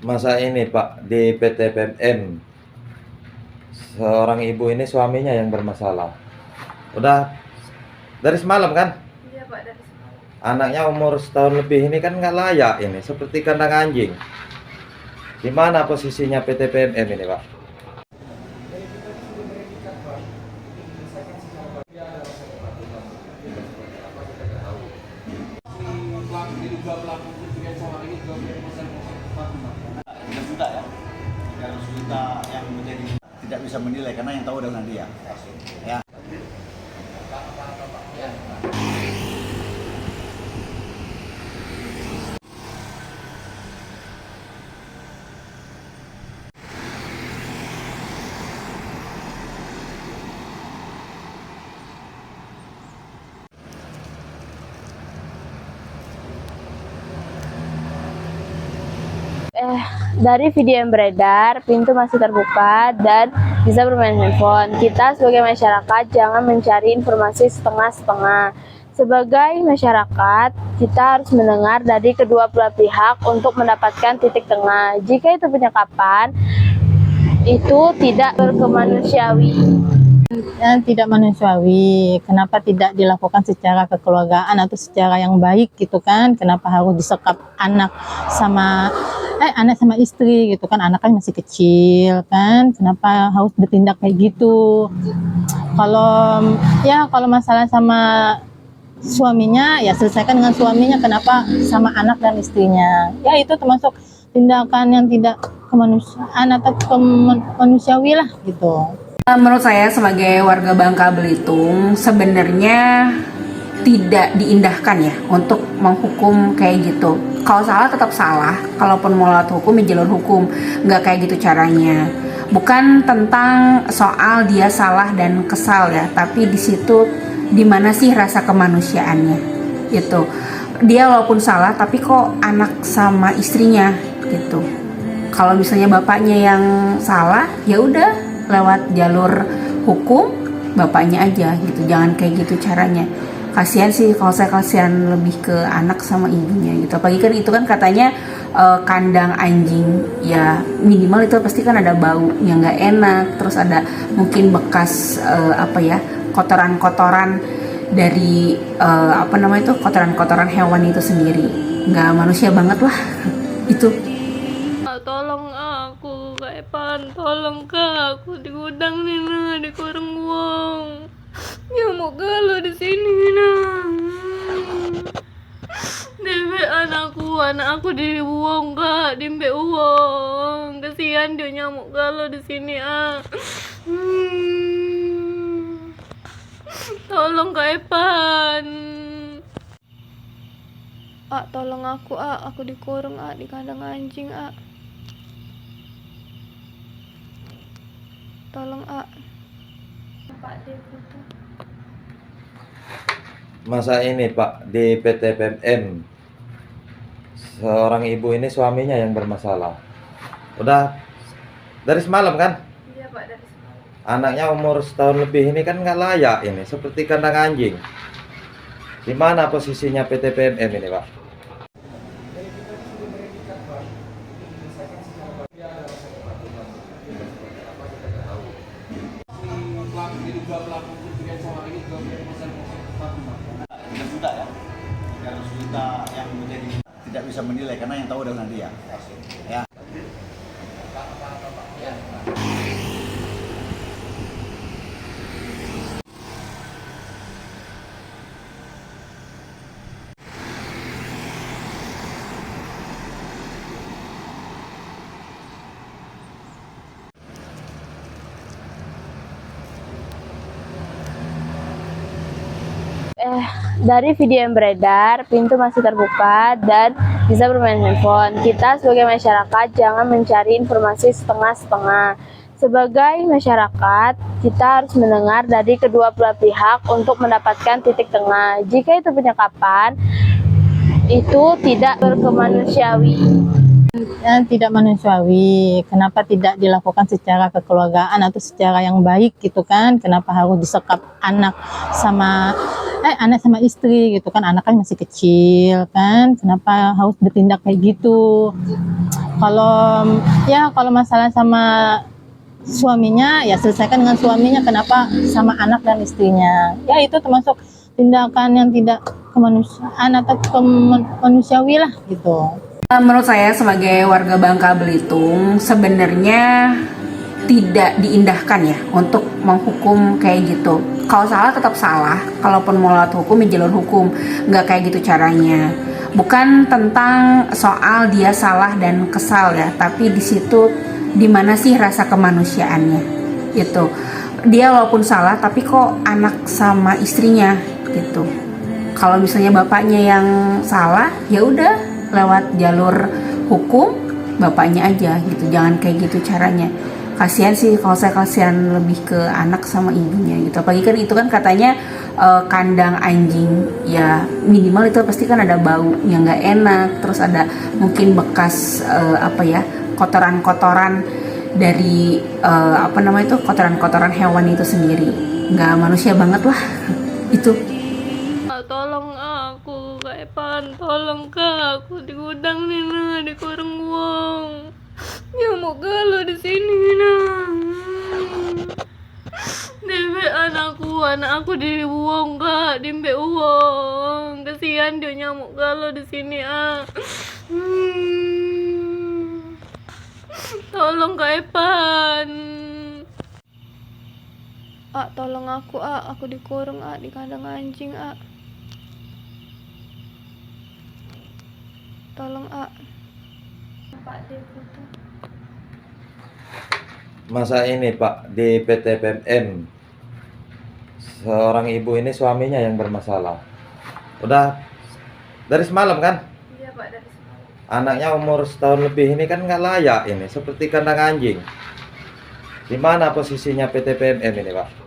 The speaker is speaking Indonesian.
Masa ini Pak, di PT PMM, seorang ibu ini suaminya yang bermasalah. Udah dari semalam kan? Iya Pak, dari semalam. Anaknya umur setahun lebih ini kan nggak layak ini, seperti kandang anjing. Di mana posisinya PT PMM ini Pak? Juta ya, 300 juta yang menjadi tidak bisa menilai karena yang tahu adalah dia. Ya. Dari video yang beredar, pintu masih terbuka dan bisa bermain handphone. Kita sebagai masyarakat jangan mencari informasi setengah-setengah. Sebagai masyarakat, kita harus mendengar dari kedua belah pihak untuk mendapatkan titik tengah. Jika itu penyekapan, itu tidak berkemanusiawi. Tidak manusiawi. Kenapa tidak dilakukan secara kekeluargaan atau secara yang baik gitu kan? Kenapa harus disekap anak sama istri gitu kan? Anak kan masih kecil kan? Kenapa harus bertindak kayak gitu? Kalau masalah sama suaminya ya selesaikan dengan suaminya. Kenapa sama anak dan istrinya? Ya itu termasuk tindakan yang tidak kemanusiaan atau kemanusiawi lah gitu. Menurut saya sebagai warga Bangka Belitung sebenarnya tidak diindahkan ya untuk menghukum kayak gitu. Kalau salah tetap salah, kalaupun mau lewat hukum ya jalur hukum, nggak kayak gitu caranya. Bukan tentang soal dia salah dan kesal ya, tapi di situ dimana sih rasa kemanusiaannya gitu. Dia walaupun salah tapi kok anak sama istrinya gitu. Kalau misalnya bapaknya yang salah ya udah lewat jalur hukum bapaknya aja gitu, jangan kayak gitu caranya. Kasihan sih, kalau saya kasihan lebih ke anak sama ibunya gitu. Apalagi kan itu kan katanya kandang anjing ya, minimal itu pasti kan ada bau yang nggak enak, terus ada mungkin bekas kotoran-kotoran dari kotoran-kotoran hewan itu sendiri. Nggak manusia banget lah itu. Tolong aku, Kak Epan, tolong Kak, aku di gudang nih, nah, dikurung buang. Nyamuk galau di sini, nah. Dimbe anak aku dibuang Kak, dimbe uang. Kasihan dia nyamuk galau di sini, ah. Tolong Kak Epan. Tolong aku dikurung, di kandang anjing, Tolong, Masa ini Pak, di PT PMM, seorang ibu ini suaminya yang bermasalah. Udah dari semalam kan? Iya Pak, dari semalam. Anaknya umur setahun lebih ini kan nggak layak ini, seperti kandang anjing. Di mana posisinya PT PMM ini Pak? Juta ya, 300 juta yang menjadi tidak bisa menilai karena yang tahu adalah dia. Ya. Dari video yang beredar, pintu masih terbuka dan bisa bermain handphone. Kita sebagai masyarakat jangan mencari informasi setengah-setengah. Sebagai masyarakat, kita harus mendengar dari kedua belah pihak untuk mendapatkan titik tengah. Jika itu penyekapan, itu tidak berkemanusiawi. Tidak manusiawi. Kenapa tidak dilakukan secara kekeluargaan atau secara yang baik gitu kan? Kenapa harus disekap anak sama istri gitu kan? Anak kan masih kecil kan? Kenapa harus bertindak kayak gitu? Kalau masalah sama suaminya ya selesaikan dengan suaminya. Kenapa sama anak dan istrinya? Ya itu termasuk tindakan yang tidak kemanusiaan atau manusiawi lah gitu. Menurut saya sebagai warga Bangka Belitung sebenarnya tidak diindahkan ya untuk menghukum kayak gitu. Kalau salah tetap salah, kalaupun mau lewat hukum ya jalur hukum, nggak kayak gitu caranya. Bukan tentang soal dia salah dan kesal ya, tapi di situ dimana sih rasa kemanusiaannya gitu. Dia walaupun salah tapi kok anak sama istrinya gitu. Kalau misalnya bapaknya yang salah ya udah lewat jalur hukum bapaknya aja gitu, jangan kayak gitu caranya. Kasihan sih, kalau saya kasihan lebih ke anak sama ibunya gitu. Apalagi kan itu kan katanya kandang anjing ya, minimal itu pasti kan ada bau yang nggak enak, terus ada mungkin bekas kotoran-kotoran dari kotoran-kotoran hewan itu sendiri. Nggak manusia banget lah itu. Tolong aku, Kak Epan, tolong Kak, aku di gudang nih nah, dikurung uang. Nyamuk galau di sini nah. Dimbe anak aku dibuang Kak, dimbe uang. Kasihan dia nyamuk galau di sini Tolong Kak Epan. Tolong aku dikurung di kandang anjing Tolong Pak Deputi. Masa ini Pak di PT PMM seorang ibu ini suaminya yang bermasalah. Udah dari semalam kan? Iya Pak, dari semalam. Anaknya umur setahun lebih ini kan nggak layak ini, seperti kandang anjing. Di mana posisinya PT PMM ini Pak?